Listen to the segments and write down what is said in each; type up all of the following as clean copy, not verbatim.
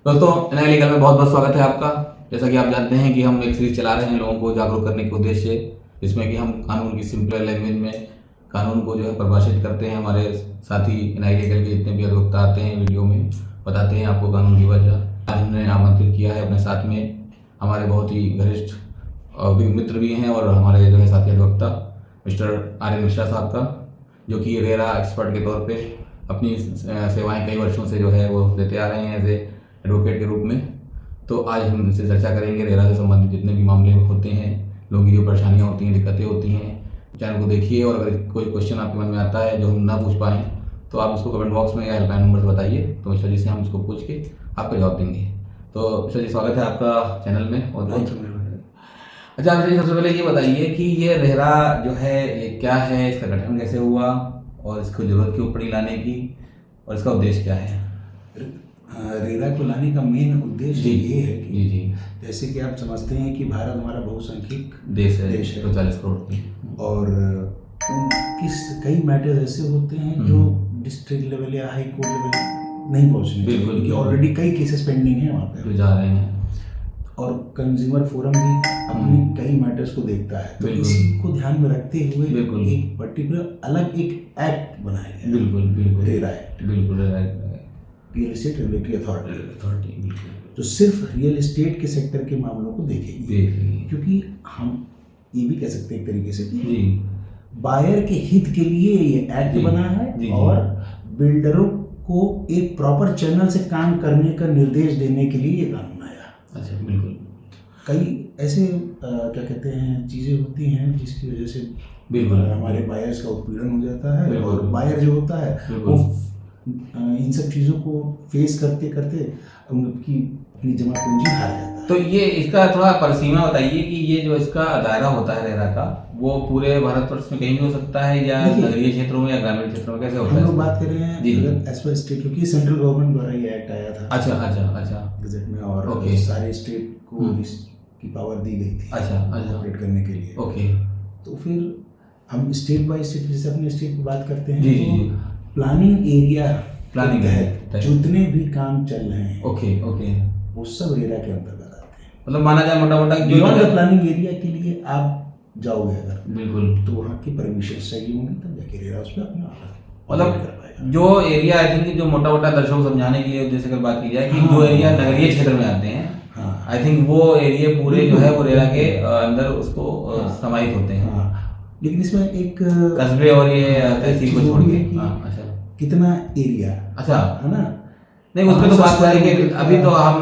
दोस्तों, नए लीगल में बहुत बहुत स्वागत है आपका। जैसा कि आप जानते हैं कि हम एक सीरीज चला रहे हैं लोगों को जागरूक करने के उद्देश्य से, जिसमें कि हम कानून की सिंपल लैंग्वेज में कानून को जो है परिभाषित करते हैं। हमारे साथी नए लीगल के जितने भी अधिवक्ता आते हैं वीडियो में बताते हैं आपको कानून की वजह। आज हमने आमंत्रित किया है अपने साथ में हमारे बहुत ही घनिष्ठ मित्र भी हैं और हमारे जो है साथी अधिवक्ता मिस्टर आर्यन मिश्रा साहब का, जो कि रेरा एक्सपर्ट के तौर पे अपनी सेवाएं कई वर्षों से जो है वो देते आ रहे हैं एज एडवोकेट के रूप में। तो आज हम इनसे चर्चा करेंगे रेरा से संबंधित जितने भी मामले होते हैं, लोगों की जो परेशानियां होती हैं, दिक्कतें होती हैं। चैनल को देखिए और अगर कोई क्वेश्चन आपके मन में आता है जो हम ना पूछ पाएँ तो आप उसको कमेंट बॉक्स में या हेल्पलाइन नंबर से बताइए, तो मिश्रा जी से हम उसको पूछ के आपको जवाब देंगे। तो मिश्रा जी, स्वागत है आपका चैनल में। और अच्छा मिश्रा जी, सबसे पहले ये बताइए कि ये रेरा जो है ये क्या है, इसका गठन कैसे हुआ और इसको जरूरत क्यों पड़ी लाने की, और इसका उद्देश्य क्या है? रेरा को लाने का मेन उद्देश्य ये है कि जी जी जैसे कि आप समझते हैं कि भारत हमारा बहुसंख्यक देश है तो 40 करोड़ की, और कई मैटर्स ऐसे होते हैं जो डिस्ट्रिक्ट लेवल या हाई कोर्ट लेवल नहीं पहुंचने, बिल्कुल, क्योंकि ऑलरेडी कई केसेस पेंडिंग हैं वहाँ पे जो जा रहे हैं। और कंज्यूमर फोरम भी अपने कई मैटर्स को देखता है, तो इसी को ध्यान में रखते हुए एक पर्टिकुलर अलग एक एक्ट बनाया गया। बिल्कुल RERA act, RERA real estate regulatory authority, जो सिर्फ रियल एस्टेट के सेक्टर के मामलों को देखेगी। क्योंकि हम ये भी कह सकते हैं एक तरीके से कि बायर के हित के लिए ये एक्ट बना है और बिल्डरों को एक प्रॉपर चैनल से काम करने का निर्देश देने के लिए ये कानून आया। अच्छा, बिल्कुल। कई ऐसे क्या कहते हैं चीज़ें होती हैं जिसकी वजह से हमारे बायर्स का उत्पीड़न हो जाता है, और बायर जो होता है वो इन सब चीज़ों को फेस करते करते उनकी अपनी जमा पूंजी हार जाता है। तो ये इसका थोड़ा परिसीमा बताइए कि ये जो इसका दायरा होता है रेरा का, वो पूरे भारतवर्ष में कहीं भी हो सकता है या नगरीय क्षेत्रों में या ग्रामीण क्षेत्रों में, कैसे होता है? हम लोग बात कर रहे हैं एज पर स्टेट, क्योंकि सेंट्रल गवर्नमेंट द्वारा ये एक्ट आया था। अच्छा गजट में, और सारे स्टेट को इसकी पावर दी गई थी ऑपरेट करने के लिए। तो फिर हम स्टेट बाय स्टेट, जैसे अपने स्टेट की बात करते हैं तो प्लानिंग एरिया तहत जितने भी काम चल रहे हैं वो सब रेरा के अंतर्गत आते हैं। मतलब माना जाए मोटा मोटा बियॉन्ड द प्लानिंग एरिया के लिए आप जाओगे अगर, बिल्कुल, तो वहाँ की परमिशन चाहिए होंगी, तब जाके रेरा उसमें अपना मतलब जो एरिया आई थिंक जो मोटा मोटा दर्शकों को समझाने के लिए उद्देश्य अगर बात की जाए कि जो एरिया नगरीय क्षेत्र में आते हैं, आई थिंक वो एरिया पूरे जो है वो रेरा के अंदर उसको समाहित होते हैं। लेकिन इसमें एक कस्बे और ये तहसील को छोड़ के कितना एरिया, अच्छा है ना, नहीं उसमें तो बात करेंगे। अभी तो हम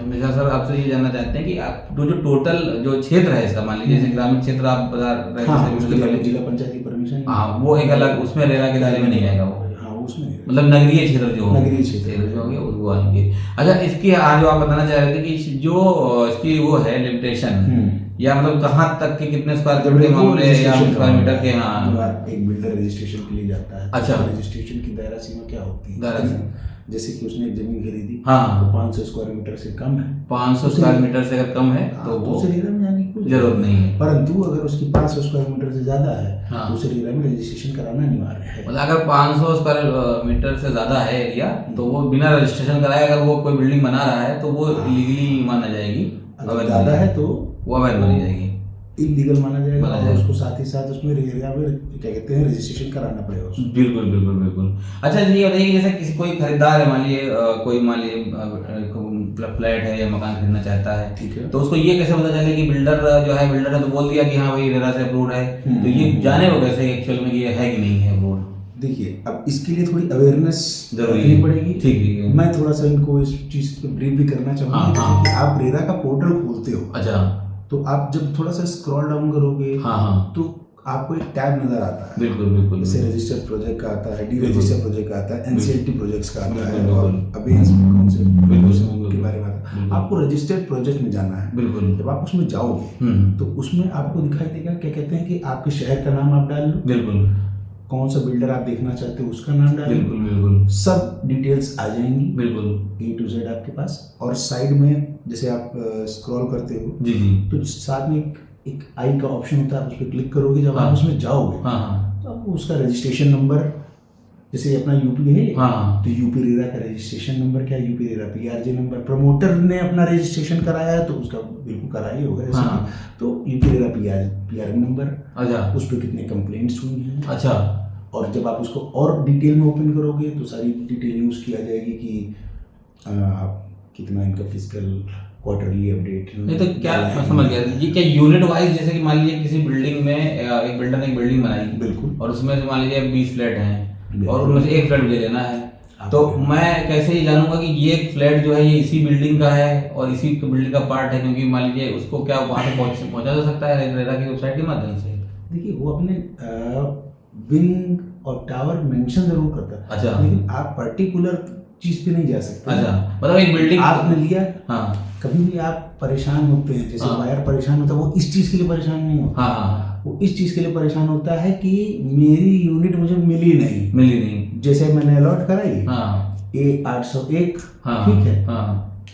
मिश्रा सर आपसे ये जानना चाहते हैं कि आप जो टोटल जो क्षेत्र है इसका, मान लीजिए जैसे ग्रामीण क्षेत्र आप बता रहे थे, जिला पंचायत की परमिशन, वो एक अलग उसमें रेरा के दायरे में नहीं आएगा वो, उसमें मतलब नगरीय क्षेत्र जो हो, नगरीय क्षेत्र जो होंगे वो आएंगे। अच्छा, इसकी जो आप बताना चाह रहे थे कि जो इसकी वो है लिमिटेशन, या मतलब कहाँ तक के कितने स्क्वायर फीट के मामले या स्क्वायर मीटर के, एक बिल्डर रजिस्ट्रेशन के लिए जाता है। अच्छा, रजिस्ट्रेशन की दायरा सीमा क्या होती है? जैसे कि उसने एक जमीन खरीदी, हाँ, 500 स्क्वायर मीटर से कम है, 500 स्क्वायर मीटर से अगर कम है तो वो उसे रेरा में जाने की जरूरत नहीं है। परंतु अगर उसकी 500 स्क्वायर मीटर से ज्यादा है तो उसे रेरा में रजिस्ट्रेशन कराना अनिवार्य है। मतलब अगर 500 स्क्वायर मीटर से ज्यादा है एरिया तो वो बिना रजिस्ट्रेशन कराए अगर वो कोई बिल्डिंग बना रहा है तो वो इलीगली माना जाएगी। अगर ज्यादा है तो वो अवैध मानी जाएगी, इलीगल माना जाएगा, और उसको साथ ही साथ उसमें रेरा में क्या कहते हैं रजिस्ट्रेशन कराना पड़ेगा उसको। बिल्कुल। अच्छा, ये बताइए जैसे किसी कोई खरीदार है, मान लीजिए फ्लैट है या मकान खरीदना चाहता है, ठीक है, तो उसको ये कैसे पता चले कि बिल्डर जो है, बिल्डर ने तो बोल दिया कि हाँ भाई रेरा से अप्रूव्ड है, तो ये जाने वो कैसे एक्चुअल में ये है कि नहीं है अप्रूव्ड? देखिए, अब इसके लिए थोड़ी अवेयरनेस जरूरी पड़ेगी। ठीक है, मैं थोड़ा सा इनको इस चीज को ब्रीफ भी करना चाहूँगा। जैसे कि आप रेरा का पोर्टल खोलते हो, अच्छा, तो आप जब थोड़ा सा स्क्रॉल डाउन करोगे तो आपको एक टैब नजर आता है। बिल्कुल। जैसे रजिस्टर्ड प्रोजेक्ट का आता है, डी रजिस्टर्ड प्रोजेक्ट का आता है, एनसीएलटी प्रोजेक्ट्स का आता है, और अभी कौन से के बारे में आता है। आपको रजिस्टर्ड प्रोजेक्ट में जाना है। बिल्कुल। जब आप उसमें जाओगे तो उसमें आपको दिखाई देगा, क्या कहते हैं कि आपके शहर का नाम आप डाल लो, बिल्कुल, कौन सा बिल्डर आप देखना चाहते हो उसका नाम डाल, बिल्कुल, सब डिटेल्स आ जाएंगी, बिल्कुल, A to Z आपके पास। और साइड में जैसे आप स्क्रॉल करते हो जी, तो साथ में एक आई का ऑप्शन होता है, आप उस पर क्लिक करोगे। जब आप उसमें जाओगे तो आपको उसका रजिस्ट्रेशन नंबर जैसे अपना यूपी है, हाँ, तो यूपी रेरा का रजिस्ट्रेशन नंबर क्या है, यूपी रेरा पीआरजे नंबर, प्रमोटर ने अपना रजिस्ट्रेशन कराया है तो उसका बिल्कुल करा ही होगा, हाँ, तो यूपी रेरा पीआरएम नंबर, अच्छा, उस पर कितने कंप्लेंट्स हुई हैं, अच्छा, और जब आप उसको और डिटेल में ओपन करोगे तो सारी डिटेल यूज किया जाएगी कि कितना इनका फिजिकल क्वार्टरली अपडेट। नहीं तो क्या, मैं समझ गया, ये क्या यूनिट वाइज, जैसे कि मान लीजिए किसी बिल्डिंग में एक बिल्डर ने एक बिल्डिंग बनाई, बिल्कुल, और उसमें से मान लीजिए 20 फ्लैट हैं और उनमें से एक फ्लैट मुझे लेना है, तो मैं कैसे ये जानूंगा कि ये फ्लैट जो है ये इसी बिल्डिंग का है और इसी बिल्डिंग का पार्ट है, क्योंकि मान लीजिए उसको क्या वहां से पहुंचा जा सकता है रेरा की वेबसाइट के माध्यम से? देखिए वो अपने विंग और टावर मेंशन जरूर करता है, अच्छा, लेकिन आप पर्टिकुलर चीज पे नहीं जा सकते। अच्छा, मतलब एक बिल्डिंग आपने लिया, हाँ, कभी भी आप परेशान होते हैं, जैसे वायर परेशान होता है, वो इस चीज के लिए परेशान नहीं होता, हाँ, वो इस चीज के लिए परेशान होता है कि मेरी यूनिट मुझे मिली नहीं, जैसे मैंने अलॉट कराई, हाँ, A801, हाँ, ठीक है, हाँ,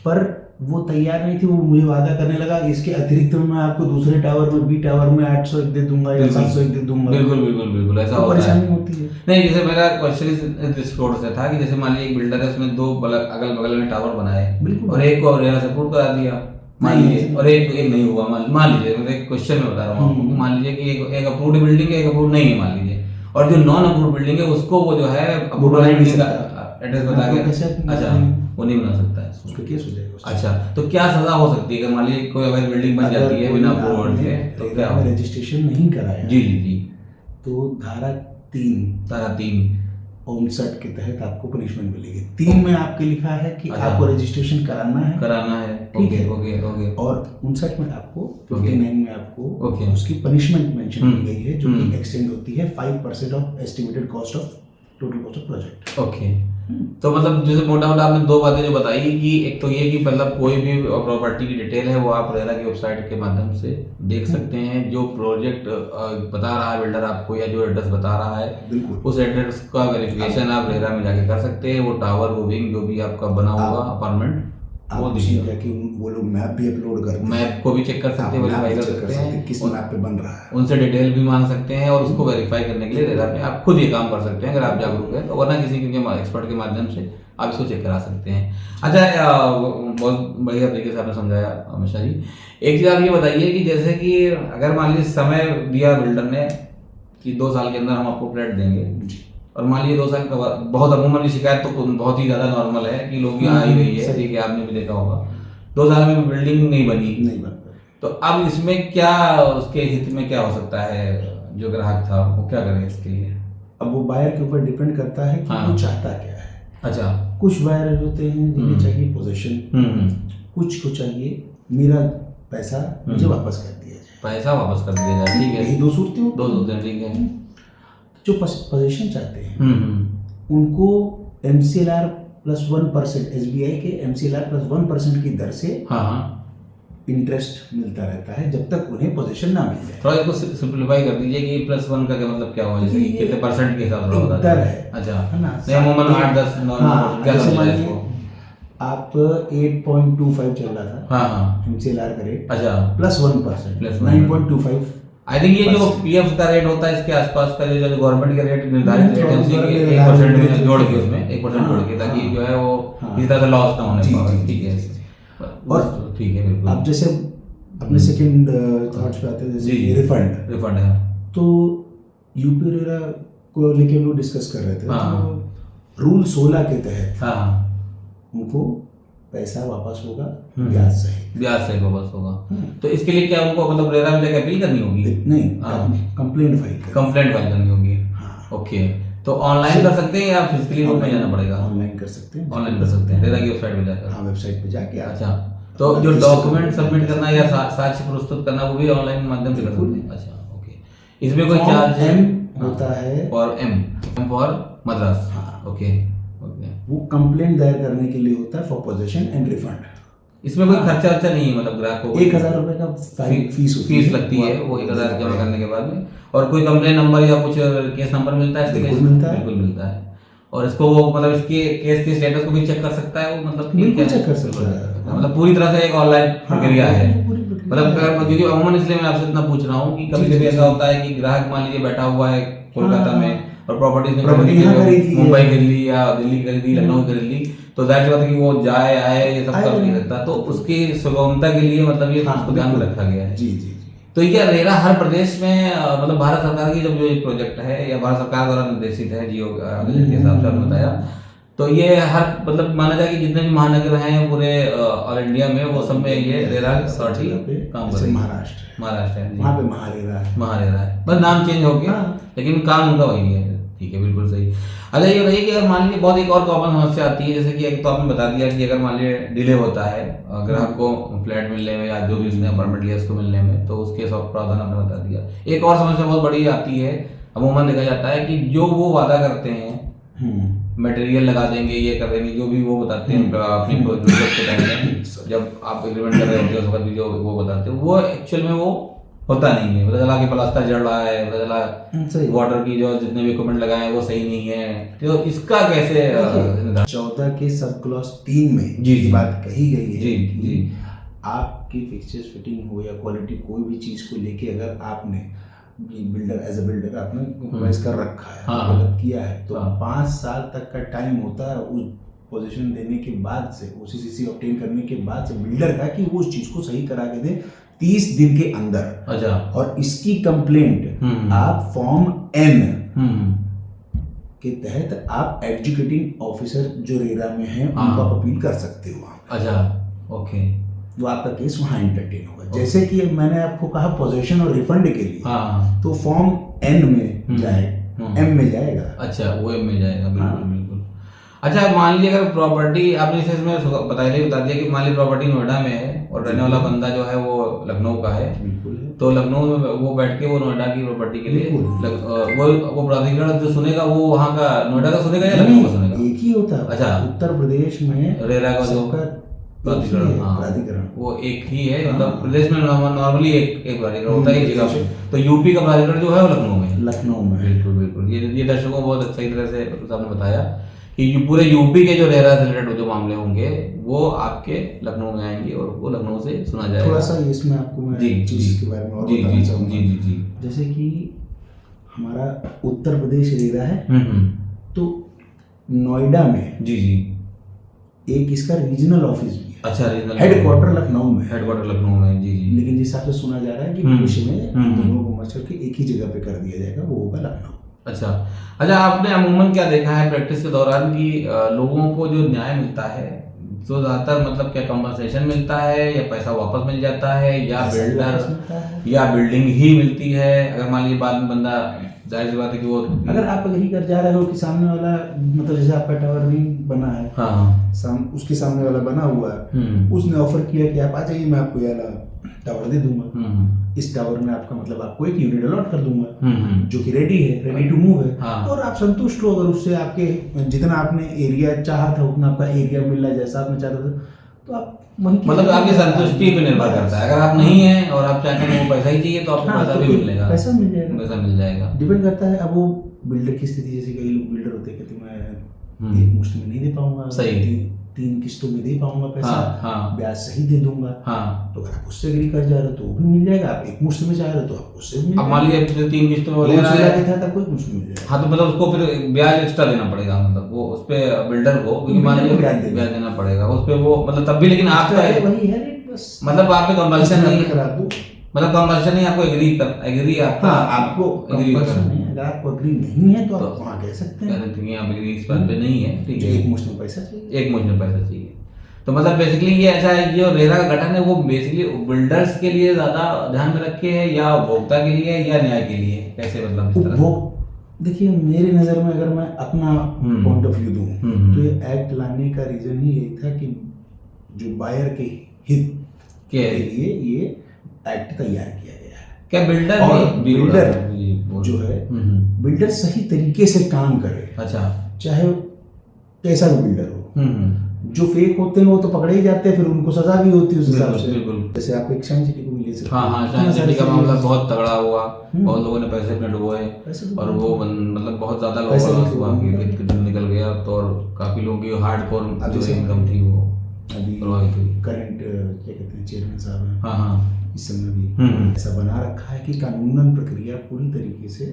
पर वो तैयार नहीं थी, वो मुझे वादा करने लगा इसके अतिरिक्त मैं आपको दूसरे टावर में, बी टावर में 801 दे दूंगा या 701 दे दूंगा। बिल्कुल बिल्कुल बिल्कुल ऐसा होता है, परेशानी होती है। नहीं, जैसे मेरा क्वेश्चन इस दृष्टिकोण से था कि जैसे मान लीजिए एक बिल्डर है, उसमें दो अगल बगल में टावर बनाए और एक को रेरा सपोर्ट करा दिया मान लीजिए, और एक नहीं हुआ मान लीजिए, मैं एक क्वेश्चन में बता रहा हूँ आपको, मान लीजिए कि एक अप्रूव्ड बिल्डिंग है, एक अप्रूव्ड नहीं है मान लीजिए, और जो नॉन अप्रूव्ड बिल्डिंग है उसको वो जो है अप्रूव्ड बिल्डिंग का एड्रेस बता के, अच्छा, वो नहीं बना सकता है, उसका केस हो जाएगा। अच्छा, तो क्या सजा हो सकती है अगर मान लीजिए कोई अगर बिल्डिंग बन जाती है बिना अप्रूवल के, तो क्या रजिस्ट्रेशन नहीं कराया, जी जी जी, तो धारा 3 59 के तहत आपको पनिशमेंट मिलेगी। 3 में आपके लिखा है कि आपको रजिस्ट्रेशन कराना है, ठीक है, ओके, और 59 में आपको 59 में आपको उसकी पनिशमेंट मेंशन की गई है, जो कि एक्सटेंड होती है 5% of estimated cost of total cost of project. Okay, तो मतलब जैसे मोटा मोटा आपने दो बातें जो बताई कि एक तो ये कि मतलब कोई भी प्रॉपर्टी की डिटेल है वो आप रेरा की वेबसाइट के माध्यम से देख सकते हैं, जो प्रोजेक्ट बता रहा है बिल्डर आपको या जो एड्रेस बता रहा है, बिल्कुल उस एड्रेस का वेरिफिकेशन आप रेरा में जाके कर सकते हैं, वो टावर वो विंग जो भी आपका बना होगा अपार्टमेंट वो दीजिएगा, कि वो लोग मैप भी अपलोड करते हैं, मैप को भी चेक कर सकते हैं, वेरीफाई कर सकते हैं किस मैप पे बन रहा है, उनसे डिटेल भी मांग सकते हैं और उसको वेरीफाई करने के लिए रेरा पे आप खुद ये काम कर सकते हैं अगर आप जागरूक हैं, तो वरना किसी के एक्सपर्ट के माध्यम से आप इसको चेक करा सकते हैं। अच्छा, बहुत बढ़िया तरीके से आपने समझाया हमेशा जी। एक चीज़ आप ये बताइए कि जैसे कि अगर मान लीजिए समय दिया बिल्डर ने कि 2 साल के अंदर हम आपको फ्लैट देंगे, और मान लीजिए 2 साल का बहुत अमूमन शिकायत तो बहुत ही ज़्यादा नॉर्मल है कि लोग यहाँ आ ही रही है, ठीक है, आपने भी देखा होगा 2 साल में बिल्डिंग नहीं बन, तो अब इसमें क्या उसके हित में क्या हो सकता है, जो ग्राहक था वो क्या करे इसके लिए? अब वो बायर के ऊपर डिपेंड करता है कि वो चाहता क्या है। अच्छा, कुछ बायर होते हैं जिन्हें चाहिए पोजीशन, कुछ को चाहिए मेरा पैसा मुझे वापस कर दिया जाए, पैसा वापस कर दिया जाए, ठीक है, यही दो सूरतें हैं, ठीक है। जो पोजीशन चाहते हैं उनको MCLR +1%, SBI के MCLR +1% की दर से इंटरेस्ट मिलता रहता है जब तक उन्हें पोजीशन ना मिल जाए। थोड़ा इसको सिंपलीफाई कर दीजिए कि +1 का क्या मतलब क्या हुआ, जैसे कितने परसेंट के हिसाब से होता है? अच्छा, है ना, नहीं अमूमन 8-10 क्या समझ रहे हैं? आप 8.25 चल रहा था MCLR का रेट, अच्छा, +1% 9.25। आई थिंक ये जो PF का रेट होता है इसके आसपास का जो गवर्नमेंट के रेट निर्धारित रेट है उसी के 1% में जोड़ के, उसमें 1% जोड़ के, ताकि जो है वो इस तरह से लॉस ना होने पाए, ठीक है, और ठीक है, बिल्कुल। अब जैसे अपने सेकंड थॉट्स पे आते हैं, जैसे रिफंड है, तो यूपी रेरा को लेके हम लोग डिस्कस कर रहे थे, तो रूल 16 के तहत उनको पैसा वापस होगा ब्याज सहित वापस होगा, तो इसके लिए क्या उनको मतलब रेरा में जाकर अपील करनी होगी? नहीं, कंप्लेंट फाइल करनी होगी। ओके, तो ऑनलाइन कर सकते हैं या फिजिकली रूप में जाना पड़ेगा? ऑनलाइन कर सकते हैं, रेरा की वेबसाइट पे जाकर। हाँ, वेबसाइट पे जाके। अच्छा, तो जो डॉक्यूमेंट सबमिट करना या साक्ष्य प्रस्तुत करना वो भी ऑनलाइन माध्यम से कर सकते हैं? अच्छा, ओके, इसमें कोई चार्ज होता है? और M फॉर मद्रास, ओके, वो कंप्लेंट दायर करने के लिए होता है फॉर पोजीशन एंड रिफंड। इसमें कोई खर्चा नहीं है, मतलब ग्राहक को 1000 रुपए का फीस लगती है, वो 1000 जमा करने के बाद में, और कोई कंप्लेन नंबर या कुछ केस नंबर मिलता है? बिल्कुल मिलता है, और इसको वो मतलब इसके केस के स्टेटस को भी चेक कर सकता है वो, मतलब बिल्कुल चेक कर सकता है, मतलब पूरी तरह से एक ऑनलाइन प्रक्रिया है, मतलब क्योंकि अमूमन इसलिए मैं आपसे इतना पूछ रहा हूँ कि कभी कभी ऐसा होता है कि ग्राहक मान लीजिए बैठा हुआ है कोलकाता में और प्रॉपर्टीज खरीदी मुंबई खरीद ली या दिल्ली खरीद ली, लखनऊ खरीद ली, तो जाहिर सी बात है कि वो जाए आए ये सब कर नहीं सकता, तो उसकी सुगमता के लिए मतलब ये उसको ध्यान में रखा गया है। जी जी। तो ये रेरा हर प्रदेश में मतलब भारत सरकार की जब जो ये प्रोजेक्ट है या भारत सरकार द्वारा निर्देशित है जियो के हिसाब से आपने बताया, तो ये हर मतलब माना जाए कि जितने भी महानगर हैं पूरे ऑल इंडिया में वो सब में ये रेरा अथॉरिटी काम कर रही है। महाराष्ट्र है, वहाँ पे महारेरा है, बस नाम चेंज हो गया लेकिन काम उनका वही है। ठीक है, बिल्कुल सही। अच्छा ये बताइए कि अगर मान लीजिए बहुत एक और कॉमन समस्या आती है, जैसे कि एक तो आपने बता दिया कि अगर मान लीजिए डिले होता है ग्राहक को फ्लैट मिलने में या जो भी उसने अपार्टमेंट लिया उसको मिलने में, तो उसके सब प्रावधान आपने बता दिया। एक और समस्या बहुत बड़ी आती है, अमूमन देखा जाता है कि जो वो वादा करते हैं मटेरियल लगा देंगे, ये कर देंगे, जो भी वो बताते हैं अपनी प्रोजेक्ट के टाइम में जब आप एग्रीमेंट कर रहे होते हो उस वक्त भी जो वो बताते हैं वो एक्चुअल में वो होता नहीं है। पता चला कि प्लास्टर जड़ रहा है, पता चला वाटर की जो जितने भी इक्विपमेंट लगाए हैं वो सही नहीं है, तो इसका कैसे 14 के सब क्लॉज 3 में जी बात कही गई है जी जी आपकी फिक्सचर्स फिटिंग हो या क्वालिटी कोई भी चीज को लेके अगर आपने बिल्डर एज अ बिल्डर आपने कॉम्प्रोमाइज कर रखा है, गलत किया है, तो 5 साल तक का टाइम होता है उस पोजीशन देने के बाद से, OCCC ऑब्टेन करने के बाद से बिल्डर का कि वो उस चीज को सही करा के दे 30 दिन के अंदर। अच्छा। और इसकी कंप्लेंट आप फॉर्म N के तहत आप एग्जीक्यूटिव ऑफिसर जो रेरा में है उनको आप अपील कर सकते हो वहाँ। अच्छा, ओके। तो आपका केस वहाँ एंटरटेन होगा। जैसे कि मैंने आपको कहा पोजीशन और रिफंड के लिए, तो फॉर्म N में जाएगा, M में जाएगा। अच्छा, वो M में जाएगा, बिल्कुल बिल्कुल। अच्छा, मान लीजिए अगर प्रॉपर्टी आपने इसमें बता दिया कि मान लीजिए प्रॉपर्टी नोएडा में है और रहने वाला बंदा जो है वो लखनऊ का है, तो लखनऊ में वो बैठ के वो नोएडा की प्रॉपर्टी के लिए वो प्राधिकरण जो सुनेगा वो वहाँ का नोएडा का सुनेगा या लखनऊ का सुनेगा? एक ही होता है। अच्छा, उत्तर प्रदेश में रेरा का जो प्राधिकरण वो एक ही है, मतलब प्रदेश में नॉर्मली एक प्राधिकरण होता है एक जगह पे, तो यूपी का प्राधिकरण जो है वो लखनऊ में। बिल्कुल बिल्कुल, ये दर्शकों को बहुत सही तरह से आपने बताया कि पूरे यूपी के जो रेरा से रिलेटेड जो मामले होंगे वो आपके लखनऊ में आएंगे और वो लखनऊ से सुना जाएगा। थोड़ा सा इसमें आपको मैं चीज के बारे में और बताना चाहूँगा। जी। जैसे कि हमारा उत्तर प्रदेश रेरा है, तो नोएडा में जी एक इसका रीजनल ऑफिस भी है। अच्छा, रीजनल हेडक्वार्टर लखनऊ में। जी। लेकिन जिस हिसाब से सुना जा रहा है कि भविष्य में दोनों को मर्ज करके एक ही जगह पे कर दिया जाएगा, वो होगा लखनऊ। अच्छा, आपने अमूमन क्या देखा है प्रैक्टिस के दौरान कि लोगों को जो न्याय मिलता है तो ज्यादातर मतलब क्या कंपनसेशन मिलता है या पैसा वापस मिल जाता है या बिल्डर या बिल्डिंग ही मिलती है? अगर मान लीजिए बाद में बंदा, जाहिर सी बात है कि वो अगर आप एग्री कर जा रहे हो कि सामने वाला मतलब जैसे आपका टावर नहीं बना है, उसके सामने वाला बना हुआ है, उसने ऑफर किया कि आप आ जाइए मैं आपको ये टावर दे दूंगा, इस टावर में आपका मतलब आपको एक यूनिट अलॉट कर दूंगा जो कि रेडी टू मूव है, और आप संतुष्ट हो, अगर उससे आपके जितना आपने एरिया चाहा था उतना आपका एरिया मिल रहा है जैसा आपने चाहता था, तो आप मतलब आपकी संतुष्टि पे निर्भर करता है। अगर आप नहीं है और आप चाहते हैं वो पैसा ही चाहिए तो आपको पैसा भी मिलेगा, पैसा मिल जाएगा। डिपेंड करता है अब वो बिल्डर की स्थिति, जैसे कई लोग बिल्डर होते हैं कहते मैं एक मुश्त में नहीं दे पाऊंगा, सही 3 किस्तों में दे पाऊंगा पैसा, ब्याज सही दे दूंगा, तो अगर आप उससे एग्री कर जा रहे हो तो वो भी मिल जाएगा। आप एक मुश्त में चाह रहे हो तो आप उससे भी, अब मान लीजिए 3 किस्तों में ले रहा है था कोई मुश्त मिल जाएगा। हाँ, तो मतलब उसको फिर ब्याज एक्स्ट्रा देना पड़ेगा, मतलब वो उस पे बिल्डर को मान लीजिए ब्याज देना पड़ेगा उस पे, वो मतलब तब भी, लेकिन आपका वही है बस, मतलब आप पे कंपल्सन नहीं करा दो, मतलब कंपल्सन नहीं, आपको एग्री आपको कंपल्सन नहीं, अगर आपको एग्री नहीं है तो आप वहाँ कह सकते हैं आप एग्री इस बात पे नहीं है, ठीक है, एक मुश्त में पैसा चाहिए, तो मतलब बेसिकली ये ऐसा है कि जो रेरा का गठन है वो बेसिकली बिल्डर्स के लिए ज्यादा ध्यान में रखे है या उपभोक्ता के लिए या न्याय के लिए, कैसे मतलब? देखिए मेरी नज़र में अगर मैं अपना पॉइंट ऑफ व्यू दूं तो ये एक्ट लाने का रीजन ही यही था कि जो बायर के हित के लिए ये एक्ट तैयार किया गया है। क्या बिल्डर जो है बिल्डर सही तरीके से काम करे, अच्छा, चाहे कैसा भी बिल्डर हो, जो फेक होते हैं वो तो पकड़े ही जाते हैं, फिर उनको सजा भी होती है उस हिसाब से। जैसे आप एक साइंस सिटी को भी ले सकते हैं। साइंस सिटी का मामला बहुत तगड़ा हुआ, बहुत लोगों ने पैसे अपने डुबोए और वो मतलब बहुत ज्यादा लोगों का लॉस हुआ, निकल गया, तो और काफी लोगों की हार्डकोर जो इनकम थी वो अभी प्रभावित हुई। करंट क्या कहते हैं चेयरमैन साहब हैं, हाँ हाँ, इस समय भी ऐसा बना रखा है कि कानूनन प्रक्रिया पूरी तरीके से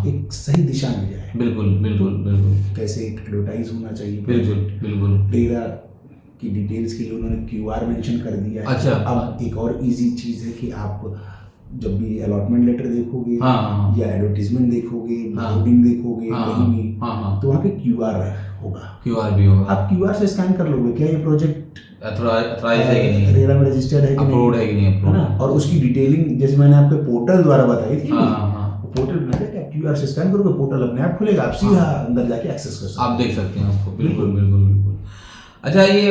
एक सही दिशा में जाए। बिल्कुल बिल्कुल बिल्कुल। कैसे एक एडवर्टाइज होना चाहिए, बिल्कुल बिल्कुल। रेरा की डिटेल्स के लिए उन्होंने QR मेंशन कर दिया है। अच्छा। अब एक और इजी चीज़ है कि आप जब भी अलॉटमेंट लेटर देखोगे या एडवर्टीजमेंट देखोगे, होर्डिंग देखोगे कहीं भी, तो वहाँ पे QR होगा, QR भी होगा। आप QR से स्कैन कर लोगे क्या ये प्रोजेक्ट अथॉराइज है कि नहीं, रेरा में रजिस्टर्ड है कि अप्रूव्ड है कि नहीं, है ना। और उसकी डिटेलिंग जैसे मैंने आपके पोर्टल द्वारा बताई थी, पोर्टल में क्या QR से स्कैन करोगे, पोर्टल अपने आप खुलेगा, आप सीधा अंदर जाके एक्सेस कर सकते हैं, आप देख सकते हैं उसको। बिल्कुल बिल्कुल बिल्कुल। अच्छा, ये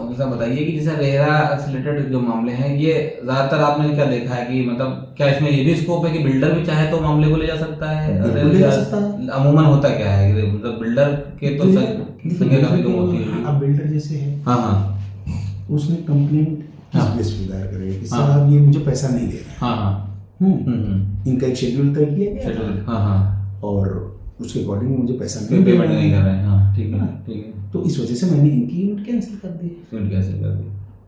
ऐसा बताइए कि जैसे रेरा से रिलेटेड जो मामले हैं, ये ज्यादातर आपने क्या देखा है कि मतलब क्या इसमें ये भी स्कोप है कि बिल्डर भी चाहे तो मामले को ले जा सकता है? अमूमन होता क्या है, मतलब बिल्डर के तो संख्या काफी कम होती है। अब बिल्डर जैसे है, उसने कंप्लेंट किस बेस पे दायर करेगा कि सर आप ये मुझे पैसा नहीं दे रहे, इनका एक शेड्यूल तय किया गया और उसके अकॉर्डिंग मुझे पैसा पेमेंट नहीं कर रहे हैं। ठीक है ठीक है। तो इस वजह से मैंने इनकी यूनिट कैंसिल कर दी।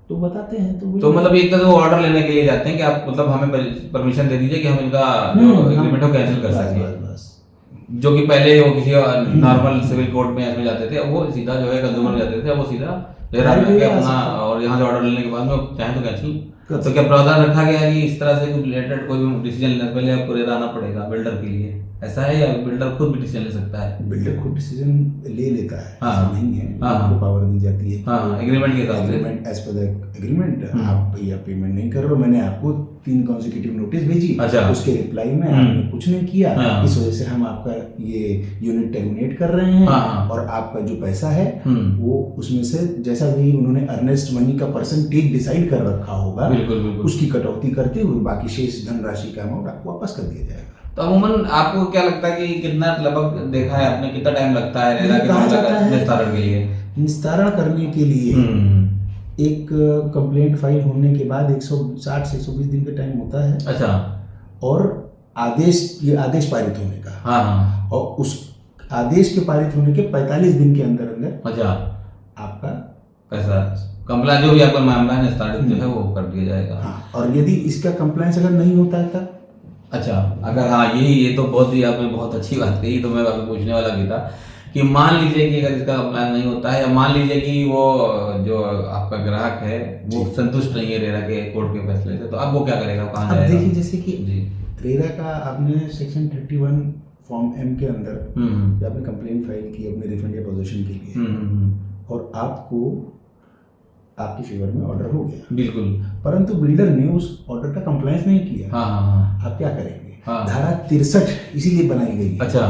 तो बताते हैं तो मतलब एक तरह से वो ऑर्डर लेने के लिए जाते हैं कि आप मतलब हमें परमिशन दे दीजिए कि हम इनका एग्रीमेंट को कैंसिल कर सकें, जो कि पहले वो किसी नॉर्मल सिविल कोर्ट में ऐसे जाते थे, अब वो सीधा जो है कंज्यूमर जाते थे, अब वो सीधा रेरा में अपना और यहाँ से ऑर्डर लेने के बाद में चाहे तो कैंसिल। तो क्या प्रावधान रखा गया है कि इस तरह से रिलेटेड कोई भी डिसीजन लेने से पहले आपको रेरा आना पड़ेगा बिल्डर के लिए, ऐसा है, या बिल्डर खुद भी डिसीजन ले सकता है? बिल्डर खुद डिसीजन ले लेता है, ऐसा नहीं है, आपको पावर दी जाती है एग्रीमेंट के साथ, agreement as per the agreement आप या पेमेंट नहीं कर रहे हो, मैंने आपको 3 कॉन्सेक्यूटिव नोटिस भेजी, उसके रिप्लाई में आपने कुछ नहीं किया, इस वजह से हम आपका ये यूनिट टर्मिनेट कर रहे हैं और आपका जो पैसा है वो उसमें से जैसा भी उन्होंने अर्नेस्ट मनी का परसेंटेज डिसाइड कर रखा होगा, उसकी कटौती करते हुए बाकी शेष धनराशि का अमाउंट आपको वापस कर दिया जाएगा। तो अमूमन आपको क्या लगता है कि कितना लगभग देखा है आपने, कितना टाइम लगता है रेरा के निस्तारण के लिए? निस्तारण करने के लिए एक कंप्लेंट फाइल होने के बाद 160 से 120 दिन का टाइम होता है। अच्छा। और ये आदेश पारित होने का, और उस आदेश के पारित होने के 45 दिन के अंदर अंदर अच्छा आपका पैसा कंप्लायंस जो भी आपका मामला है निस्तारित जो है वो कर दिया जाएगा। और यदि इसका कंप्लायंस अगर नहीं होता है तब अच्छा, अगर ये तो बहुत ही आपने बहुत अच्छी बात कही, तो मैं आपको पूछने वाला भी था कि मान लीजिए कि अगर इसका प्लान नहीं होता है, या मान लीजिए कि वो जो आपका ग्राहक है वो संतुष्ट नहीं है रेरा के कोर्ट के फैसले से, तो अब वो क्या करेगा, कहाँ जाएगा? देखिए जैसे कि रेरा का आपने सेक्शन 31 फॉर्म M के अंदर जब आपने कंप्लेंट फाइल की अपने रिफंड या पोजीशन के लिए और आपको आपके फेवर में ऑर्डर हो गया, बिल्कुल, परंतु बिल्डर ने उस ऑर्डर का कंप्लायंस नहीं किया, आप क्या करेंगे? धारा 63 इसीलिए बनाई गई है। अच्छा,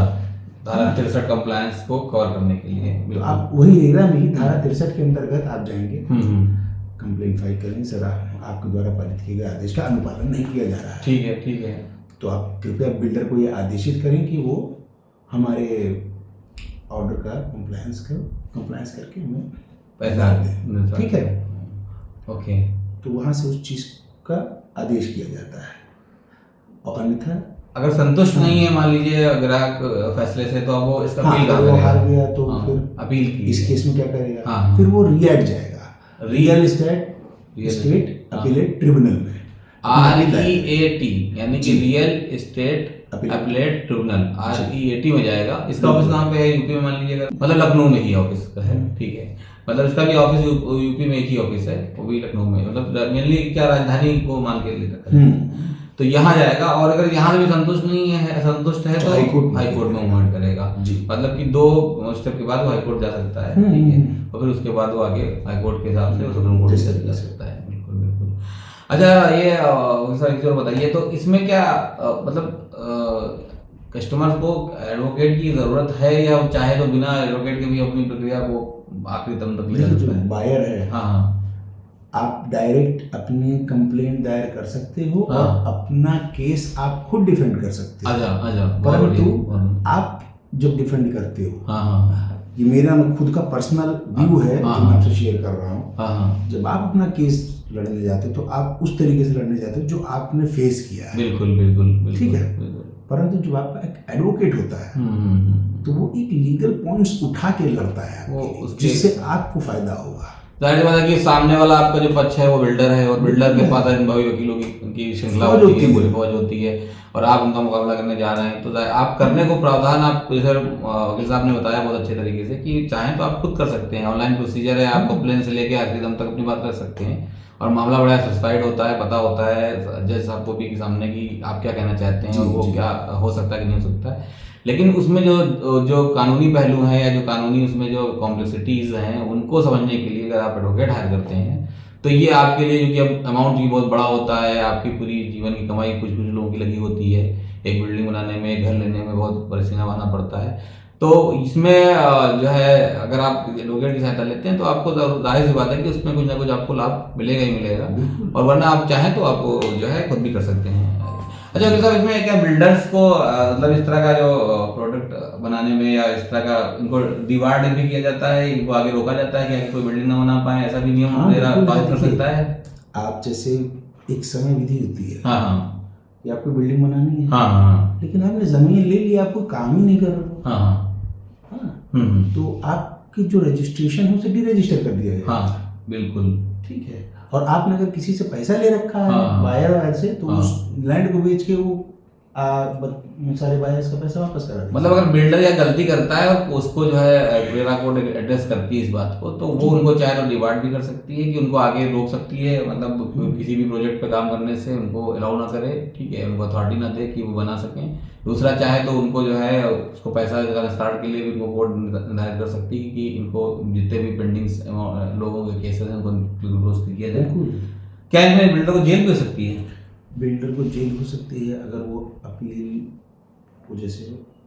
धारा 63 कंप्लायंस को कवर करने के लिए, तो आप वही रेरा में ही धारा 63 के अंतर्गत आप जाएंगे, कंप्लेंट फाइल करेंगे, सर आपके द्वारा पारित किए गए आदेश का अनुपालन नहीं किया जा रहा है। ठीक है ठीक है। तो आप कृपया बिल्डर को ये आदेशित करें कि वो हमारे ऑर्डर का कंप्लायंस करके हमें पैसा दे। ठीक है, ओके। तो वहां से उस चीज का आदेश किया जाता है, और अन्यथा अगर संतुष्ट नहीं है मान लीजिए ग्राहक फैसले से, तो अब वो इसका अपील करेगा, हार गया तो फिर अपील की इस केस में क्या करेगा? फिर वो रिएट जाएगा रियल एस्टेट अपीलेट ट्रिब्यूनल में, REAT यानी कि real estate appellate tribunal, REAT में जाएगा। इसका ऑफिस कहाँ पे है? यूपी में मान लीजिएगा, मतलब लखनऊ में ही ऑफिस का है। ठीक है, मतलब इसका भी ऑफिस यूपी में एक ही ऑफिस है, वो भी लखनऊ में, मतलब मेनली क्या राजधानी को मान के ले रखा है। तो यहाँ जाएगा, और अगर यहाँ से भी संतुष्ट है तो हाईकोर्ट में मूवमेंट करेगा जी। मतलब कि 2 स्टेप के बाद वो हाईकोर्ट जा सकता है, ठीक है, और फिर उसके बाद वो आगे हाईकोर्ट के हिसाब से सुप्रीम कोर्ट से जा सकता है। बिल्कुल बिल्कुल। अच्छा, ये सर एक और बताइए, तो इसमें क्या मतलब कस्टमर को एडवोकेट की जरूरत है, या चाहे तो बिना एडवोकेट के भी अपनी प्रक्रिया को आखिरी दम तक ले सकता है? बायर है, हाँ, आप डायरेक्ट अपनी कंप्लेंट दायर कर सकते हो और अपना केस आप खुद डिफेंड कर सकते हो। परंतु आप जब डिफेंड करते हो, ये मेरा खुद का पर्सनल व्यू है जो मैं आपसे शेयर कर रहा हूँ, जब आप अपना केस लड़ने जाते हो तो आप उस तरीके से लड़ने जाते हो जो आपने फेस किया है। बिल्कुल बिल्कुल, ठीक है। परंतु जब आपका एक एडवोकेट होता है तो वो एक लीगल पॉइंट्स उठा के लड़ता है जिससे आपको फायदा होगा। जाहिर सी बात है कि सामने वाला आपका जो पक्ष है वो बिल्डर है, और बिल्डर के पास अनुभवी वकीलों की उनकी श्रृंखला होती है, पूरी फौज होती है, और आप उनका मुकाबला करने जा रहे हैं। तो आप करने को प्रावधान, आप जैसे वकील साहब ने बताया बहुत अच्छे तरीके से कि चाहें तो आप खुद कर सकते हैं, ऑनलाइन प्रोसीजर है, आप कंप्लेन से लेके आखिरी दम तक अपनी बात कर सकते हैं, और मामला बड़ा सस्पेंड होता है, पता होता है जज साहब को भी सामने की आप क्या कहना चाहते हैं और वो क्या हो सकता है कि नहीं हो सकता है। लेकिन उसमें जो कानूनी पहलू हैं या जो कानूनी उसमें जो कॉम्प्लेक्सिटीज़ हैं उनको समझने के लिए अगर आप एडवोकेट हायर करते हैं तो ये आपके लिए, जो कि अब अमाउंट भी बहुत बड़ा होता है, आपकी पूरी जीवन की कमाई कुछ कुछ लोगों की लगी होती है, एक बिल्डिंग बनाने में, एक घर लेने में बहुत पसीना बहाना पड़ता है, तो इसमें जो है अगर आप एडवोकेट की सहायता लेते हैं तो आपको जाहिर सी बात है कि उसमें कुछ ना कुछ आपको लाभ मिलेगा ही मिलेगा, और वरना आप चाहें तो आप जो है खुद भी कर सकते हैं। अच्छा वकील साहब, इसमें क्या बिल्डर्स को मतलब इस तरह का जो प्रोडक्ट बनाने में या इस तरह का इनको डिवार्ड भी किया जाता है, इनको आगे रोका जाता है कि आगे कोई बिल्डिंग ना बना पाए, ऐसा भी नियम पास कर सकता है? आप जैसे एक समय विधि होती है, हाँ हाँ, कि आपको बिल्डिंग बनानी है, हाँ हाँ, लेकिन आपने जमीन ले ली, आपको काम ही नहीं कर रहा, हाँ हाँ, तो आपकी जो रजिस्ट्रेशन है उसे डीरजिस्टर कर दिया जाएगा। हाँ बिल्कुल, ठीक है। और आपने अगर किसी से पैसा ले रखा है बायर वायर से, तो उस लैंड को बेच के वो सारे बायर्स का पैसा वापस करा देंगे। मतलब अगर बिल्डर या गलती करता है और उसको जो है रेरा कोड एड्रेस करती है इस बात को, तो वो उनको चाहे तो डिवार्ड भी कर सकती है कि उनको आगे रोक सकती है, मतलब किसी भी प्रोजेक्ट पे काम करने से उनको अलाउ ना करे, ठीक है, उनको अथॉरिटी ना दे कि वो बना सकें। दूसरा चाहे तो उनको जो है उसको पैसा स्टार्ट के लिए भी उनको कोड निर्धारित कर सकती है कि इनको जितने भी पेंडिंग लोगों के केसेस हैं उनको क्लोज किया जाए। क्या इनमें बिल्डर को जेल भी हो सकती है? बिल्डर को जेल हो सकती है अगर वो अपील को जैसे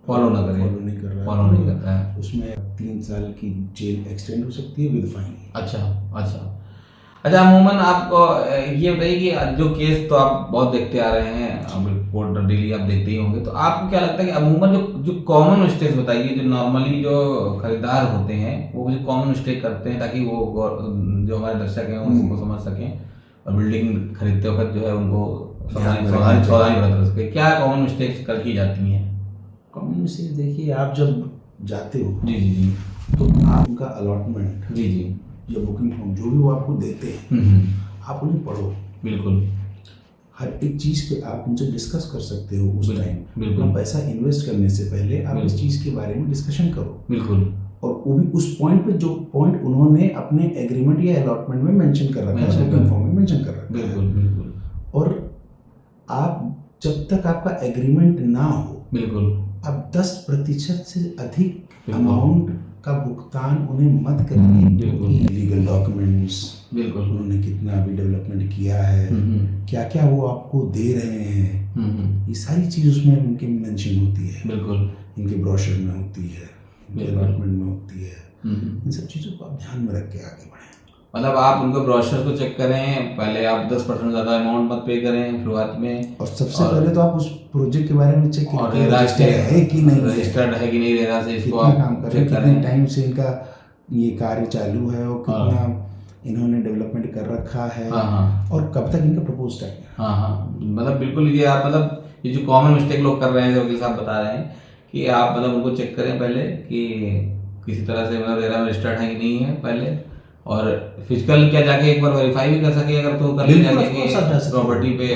फॉलो नहीं करता है, उसमें 3 साल की जेल एक्सटेंड हो सकती है विद फाइन। अच्छा, अमूमन आपको ये बताइए कि जो केस तो आप बहुत देखते आ रहे हैं, कोर्ट डेली आप देखते ही होंगे, तो आपको क्या लगता है कि अमूमन जो कॉमन मिस्टेक्स बताइए, जो नॉर्मली जो खरीदार होते हैं वो जो कॉमन मिस्टेक करते हैं, ताकि वो जो हमारे दर्शक हैं उनको समझ सकें और बिल्डिंग खरीदते वक्त जो है उनको सावधानी बरत सके, क्या कॉमन मिस्टेक्स कर की जाती हैं? कॉमन मिस्टेक्स देखिए, आप जब जाते हो जी तो आपका अलॉटमेंट जी या बुकिंग फॉर्म जो भी वो आपको देते हैं, आप उन्हें पढ़ो। बिल्कुल, हर एक चीज़ पे आप उनसे डिस्कस कर सकते हो उस टाइम। बिल्कुल, पैसा इन्वेस्ट करने से पहले आप इस चीज़ के बारे में डिस्कशन करो। बिल्कुल, और वो भी उस पॉइंट पे जो पॉइंट उन्होंने अपने एग्रीमेंट या अलॉटमेंट में मेंशन कर रखा है, बुकिंग फॉर्म में मेंशन कर रखा है। बिल्कुल, और आप जब तक आपका एग्रीमेंट ना हो, बिल्कुल, आप 10% से अधिक अमाउंट का भुगतान उन्हें मत करिए। लीगल डॉक्यूमेंट्स, बिल्कुल, उन्होंने कितना अभी डेवलपमेंट किया है, क्या क्या वो आपको दे रहे हैं, ये सारी चीज़ उसमें उनकी मेंशन होती है। बिल्कुल, इनके ब्रोशर में होती है, डेवलपमेंट में होती है। इन सब चीज़ों को आप ध्यान में रख के आगे बढ़ें। मतलब आप उनको ब्रोशर को चेक करें, पहले आप 10% ज़्यादा अमाउंट मत पे करें शुरुआत में, और सबसे पहले तो आप उस प्रोजेक्ट के बारे में चेक करें, रजिस्टर्ड है कि नहीं, रजिस्टर्ड है कि नहीं रेरा से, इसको आप काम करें, कितने टाइम से इनका ये कार्य चालू है और कितना इन्होंने डेवलपमेंट कर रखा है, और कब तक इनका प्रपोज टाइम है। मतलब बिल्कुल ये आप, मतलब ये जो कॉमन मिस्टेक लोग कर रहे हैं, जो वकील साहब बता रहे हैं कि आप मतलब उनको चेक करें पहले कि किसी तरह से मतलब रेरा में रजिस्टर्ड है कि नहीं है पहले, और फिजिकल क्या जाके एक बार वेरीफाई भी कर सके, अगर तो कर ले जाके प्रॉपर्टी पे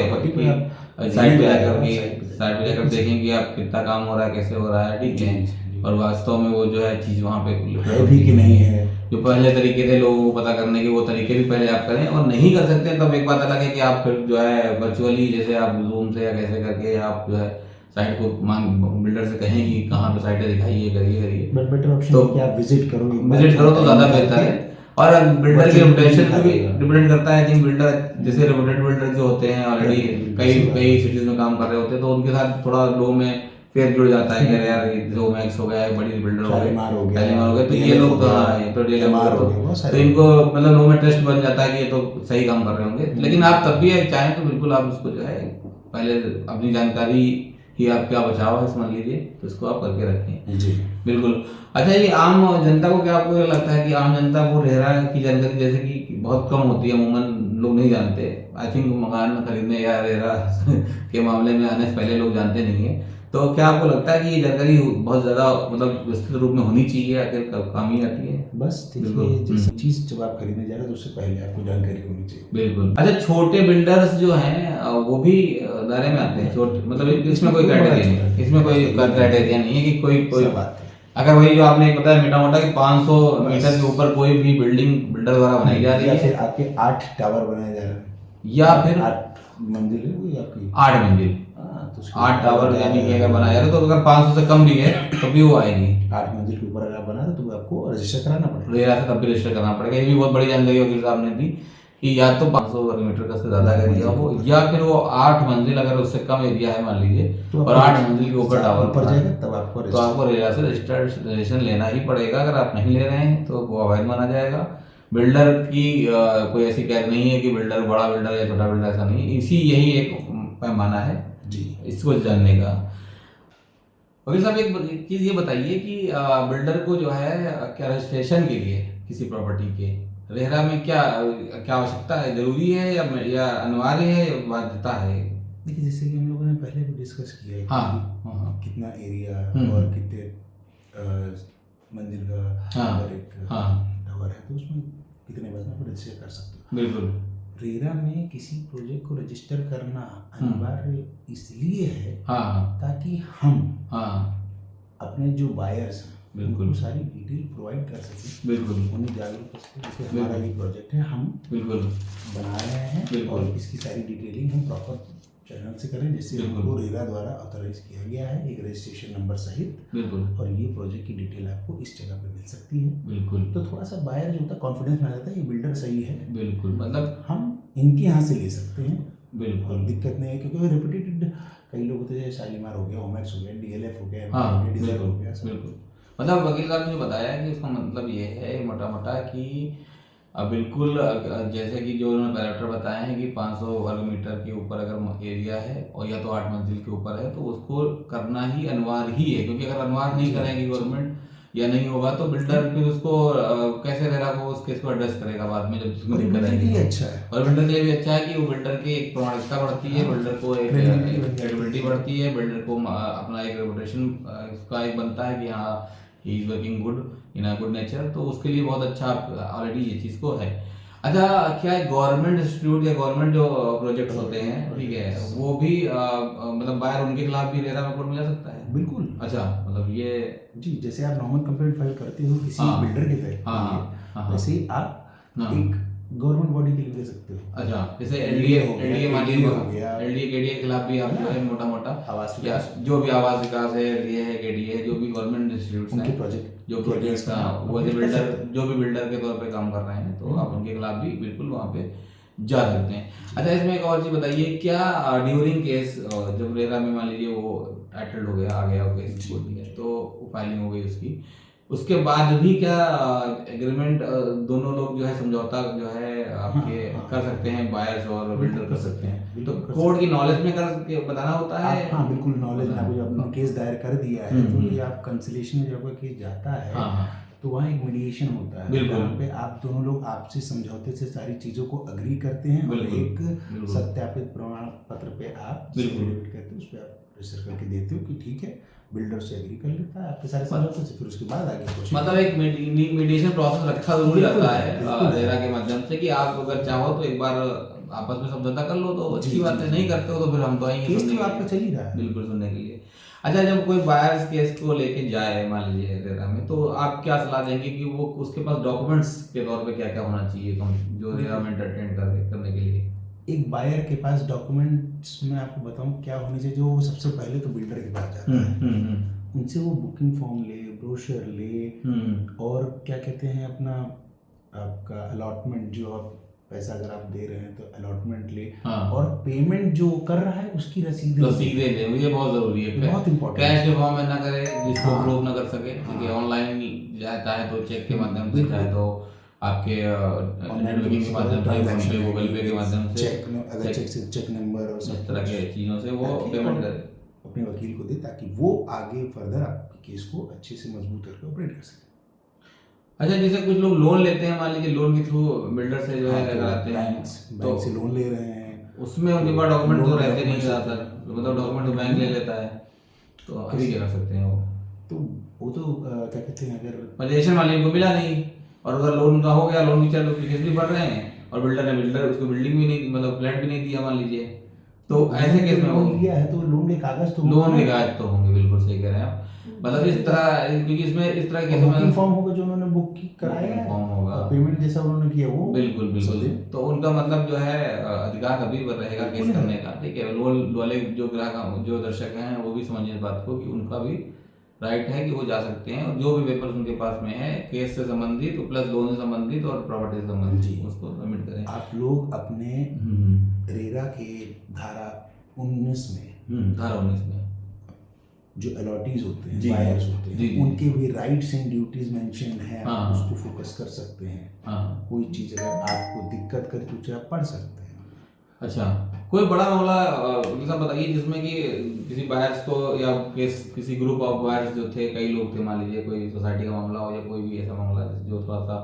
साइट पे जाकर देखें कि आप कितना काम हो रहा है, कैसे हो रहा है, ठीक है, और वास्तव में वो जो है चीज़ वहाँ पे है भी कि नहीं है। जो पहले तरीके थे लोगों को पता करने के, वो तरीके भी पहले आप करें, और नहीं कर सकते तब एक बात अलग है कि आप फिर जो है वर्चुअली जैसे आप जूम से या कैसे करके आप जो है साइट को बिल्डर से कहें कि कहाँ पे साइटें दिखाइए, करिए। बट बेटर ऑप्शन तो क्या विजिट करो तो ज़्यादा बेहतर है, और बिल्डर की रेपुटेशन पे भी डिपेंड करता है। आई थिंक बिल्डर जैसे रेपुटेड बिल्डर जो होते हैं ऑलरेडी कई सिटीज में काम कर रहे होते हैं, तो उनके साथ थोड़ा लोगों में फेयर जुड़ जाता है कि यार जो मैक्स हो गया, बड़ी बिल्डर हो गए, तो ये लोग तो इनको मतलब लोगों में ट्रस्ट बन जाता है कि ये तो सही काम कर रहे होंगे। लेकिन आप तब भी चाहें तो बिल्कुल आप उसको जो है पहले अपनी जानकारी ही आप क्या बचाव है समझ लीजिए, तो इसको आप करके रखें जी। बिल्कुल। अच्छा, ये आम जनता को क्या आपको लगता है कि आम जनता को रेरा की जानकारी जैसे कि बहुत कम होती है, अमूमन लोग नहीं जानते। आई थिंक मकान खरीदने या रेरा के मामले में आने से पहले लोग जानते नहीं है, तो क्या आपको लगता है कि ये जानकारी बहुत ज़्यादा मतलब विस्तृत रूप में होनी चाहिए, आखिर काम ही आती है? बस देखिए, जैसे चीज़ जब आप खरीदने जा रहे हैं तो उससे पहले आपको जानकारी होनी चाहिए। बिल्कुल। अच्छा, छोटे बिल्डर्स जो हैं वो भी दायरे में आते हैं? छोटे मतलब इसमें कोई क्राइटेरिया नहीं, इसमें कोई क्राइटेरिया नहीं है कि कोई बात है। अगर वही जो आपने बताया मोटा मोटा कि 500 मीटर के ऊपर कोई भी बिल्डिंग बिल्डर द्वारा बनाई जा रही है, या फिर आपके 8 टावर बनाए जा रहे हैं, या फिर 8 मंजिल है वो आपकी 8 मंजिल, तो 8 टावर यानी कि अगर बनाया है तो अगर 500 से कम भी है तो भी वो आएगी। 8 मंजिल के ऊपर अगर आप बना रहे तो आपको रजिस्टर कराना पड़ेगा। रेरा से तब भी रजिस्टर करना पड़ेगा। ये भी बहुत बड़ी जानकारी होगी साहब ने दी कि या तो 500 वर्ग मीटर का से ज़्यादा एरिया हो, या फिर वो 8 मंजिल अगर उससे कम एरिया है मान लीजिए तो और 8 मंजिल के ऊपर टावर पर जाएगा तब आपको रेरा से रजिस्ट्रेशन लेना ही पड़ेगा। अगर आप नहीं ले रहे हैं तो वो अवैध माना जाएगा। बिल्डर की कोई ऐसी कैद नहीं है कि बिल्डर बड़ा बिल्डर या छोटा बिल्डर, ऐसा नहीं। यही एक पैमाना है जी इसको जानने का। वकील साहब एक चीज़ ये बताइए कि बिल्डर को जो है क्या रजिस्ट्रेशन के लिए किसी प्रॉपर्टी के रेरा में क्या आवश्यकता है, जरूरी है या अनिवार्य है या बाध्यता है? देखिए, जैसे कि हम लोगों ने पहले भी डिस्कस किया है हाँ, कितना एरिया और कितने मंजिल का टावर है, तो उसमें कितने बार आप रजिस्टर कर सकते हो। बिल्कुल। रेरा में किसी प्रोजेक्ट को रजिस्टर करना अनिवार्य इसलिए है ताकि हम अपने जो बायर्स हैं उनको सारी डिटेल प्रोवाइड कर सकें, बिल्कुल उन्हें जागरूक कर सकें कि हमारा ये प्रोजेक्ट है, हम बिल्कुल बना रहे हैं और इसकी सारी डिटेलिंग हम प्रॉपर चैनल से करें, जिससे हमको रेरा द्वारा ऑथराइज किया गया है एक रजिस्ट्रेशन नंबर सहित। बिल्कुल। और ये प्रोजेक्ट की डिटेल आपको इस जगह पे मिल सकती है। बिल्कुल। तो थोड़ा सा बायर जो होता है कॉन्फिडेंस में आ जाता है, ये बिल्डर सही है। बिल्कुल, मतलब हम इनके यहाँ से ले सकते हैं। बिल्कुल, दिक्कत नहीं है, क्योंकि रिपीटेड कई लोग होते हैं, शालीमार हो गया, ओमैक्स हो गया, डीएलएफ हो गया, डीजल हो गया। बिल्कुल, मतलब वकील साहब ने बताया कि इसका मतलब ये है मोटा मोटा कि बिल्कुल जैसे कि जो उन्होंने पैरामीटर बताए हैं कि 500 वर्ग मीटर के ऊपर अगर एरिया है और या तो 8 मंजिल के ऊपर है तो उसको करना ही अनिवार्य ही है, क्योंकि अगर अनिवार्य नहीं करेंगी गवर्नमेंट या नहीं होगा तो बिल्डर फिर उसको कैसे रेरा को उस केस को एड्रेस करेगा बाद में, जब उसमें दिक्कत आएगी। अच्छा है, और बिल्डर के लिए भी अच्छा है कि वो बिल्डर की एक प्रमाणिकता बढ़ती है, बिल्डर को एक क्रेडिबिलिटी बढ़ती है, बिल्डर को अपना एक रेपुटेशन उसका एक बनता है कि हाँ he is working good in a good nature, तो उसके लिए बहुत अच्छा ऑलरेडी ये चीज़ को है। अच्छा, क्या गवर्नमेंट इंस्टीट्यूट या गवर्नमेंट जो प्रोजेक्ट होते हैं, ठीक है, वो भी मतलब बायर उनके खिलाफ भी रेरा में कोर्ट में जा सकता है? बिल्कुल। अच्छा, मतलब ये जी, जैसे आप नॉर्मल कंप्लेंट फाइल करते हो किसी बिल्डर के तहत, वैसे ही आप एक गवर्नमेंट बॉडी के लिए दे सकते हो। अच्छा, जैसे एलडीए मान लीजिए, एलडीए केडीए के खिलाफ भी आप जो है मोटा मोटा आवास जो भी आवास विकास है, एलडीए है, केडीए है, जो भी गवर्नमेंट इंस्टीट्यूट्स हैं, प्रोजेक्ट जो प्रोजेक्ट्स वो बिल्डर जो भी बिल्डर के तौर पे काम कर रहे हैं, तो आप उनके खिलाफ भी बिल्कुल वहाँ पे जा सकते हैं। अच्छा, इसमें एक और चीज़ बताइए, क्या ड्यूरिंग केस जब रेरा में मान लीजिए वो टाइटल हो गया, आ गया हो केस तो फाइलिंग हो गई उसके बाद भी क्या एग्रीमेंट दोनों लोग जो है समझौता जो है आपके कर सकते हैं, बायर्स और बिल्डर कर सकते हैं, तो कोर्ट की नॉलेज में करके बताना होता है? हाँ बिल्कुल, नॉलेज में आपको अपना केस दायर कर दिया है तो ये आप कंसिलेशन में जब आपका केस जाता है तो वहाँ एक मीडिएशन होता है, जहाँ पे आप दोनों लोग आपसी समझौते से सारी चीज़ों को अग्री करते हैं और एक सत्यापित प्रमाण पत्र पे आप एफिडेविट करते हो, उस पर आप रजिस्टर करके देते हो कि ठीक है, बिल्डर से एग्री कर लेता है आपके सारे समझौते से, फिर उसके बाद आगे कुछ मतलब एक मीडिएशन प्रोसेस रखा जरूरी रहता है रेरा के माध्यम से कि आप अगर चाहो तो एक बार आपस में समझौता कर लो तो अच्छी बात है, नहीं करते हो तो फिर हम तो आएंगे केस तो आपका चल ही रहा है बिल्कुल सुनने के लिए। अच्छा, जब कोई बायर्स केस को लेके जाए मान लीजिए रेरा में, तो आप क्या सलाह देंगे कि वो उसके पास डॉक्यूमेंट्स के तौर पे क्या क्या होना चाहिए जो रेरा में एंटरटेन करने के लिए? एक बायर के पास डॉक्यूमेंट्स में आपको बताऊं क्या होने चाहिए, जो सबसे पहले तो बिल्डर के पास जाता है, उनसे वो बुकिंग फॉर्म ले, ब्रोशर ले, और क्या कहते हैं अपना आपका अलॉटमेंट, जो आप पैसा अगर आप दे रहे हैं तो अलॉटमेंट ले, और पेमेंट जो कर रहा है उसकी रसीदें ले, ये बहुत जरूरी है, बहुत इंपॉर्टेंट। कैश के फॉर्म में ना करे जिसको प्रूव ना कर सके, क्योंकि ऑनलाइन जाता है तो चेक के माध्यम से, चाहे तो आपके नेट बैंकिंग के माध्यम से, गूगल पे के माध्यम से, चेक नंबर और इस तरह के चीज़ों से वो पेमेंट करे, अपने वकील को दे, ताकि वो आगे फर्दर आपके केस को अच्छे से मजबूत करके ऑपरेट कर सके। अच्छा, जैसे कुछ लोग लोन लेते हैं, मान लीजिए लोन के थ्रू बिल्डर से जो है कराते हैं, बैंक से लोन ले रहे हैं, उसमें उनके पास डॉक्यूमेंट तो रहते नहीं ज़्यादातर, मतलब डॉक्यूमेंट तो बैंक ले लेता है, तो अभी क्या कर सकते हैं वो? तो वो तो क्या कहते हैं, अगर पजेशन वाले को मिला नहीं और अगर लोन का हो गया, लोन की केस भी बढ़ रहे हैं और बिल्डर उसको बिल्डिंग भी नहीं, मतलब फ्लैट भी नहीं दिया मान लीजिए, तो ऐसे केस में लोन लिया है तो लोन के कागज तो होंगे। बिल्कुल सही कह रहे हैं आप। मतलब इस तरह, क्योंकि इसमें इस तरह के बुकिंग फॉर्म होगा जो उन्होंने बुक कराया है, फॉर्म होगा, पेमेंट जैसा उन्होंने किया वो बिल्कुल। तो उनका मतलब जो है अधिकार अभी रहेगा केस करने का, ठीक है। लोन वाले जो ग्राहक, जो दर्शक हैं, वो भी समझिए इस बात को कि उनका भी राइट है कि वो जा सकते हैं और जो भी पेपर्स उनके पास में है केस से संबंधित, तो प्लस लोन से संबंधित और प्रॉपर्टी से संबंधित, उसको सबमिट करें। आप लोग अपने रेरा के धारा 19 में जो अलॉटीज होते हैं, बायर्स होते हैं, उनके भी राइट्स एंड ड्यूटीज मेंशन है, आप उसको फोकस कर सकते हैं। कोई चीज अगर आपको दिक्कत करे तो आप पढ़ सकते हैं। अच्छा, कोई बड़ा मामला जैसा बताइए जिसमें कि किसी बायर्स को या किसी ग्रुप ऑफ बायर्स जो थे, कई लोग थे, मान लीजिए कोई सोसाइटी का मामला हो या कोई भी ऐसा मामला जो थोड़ा सा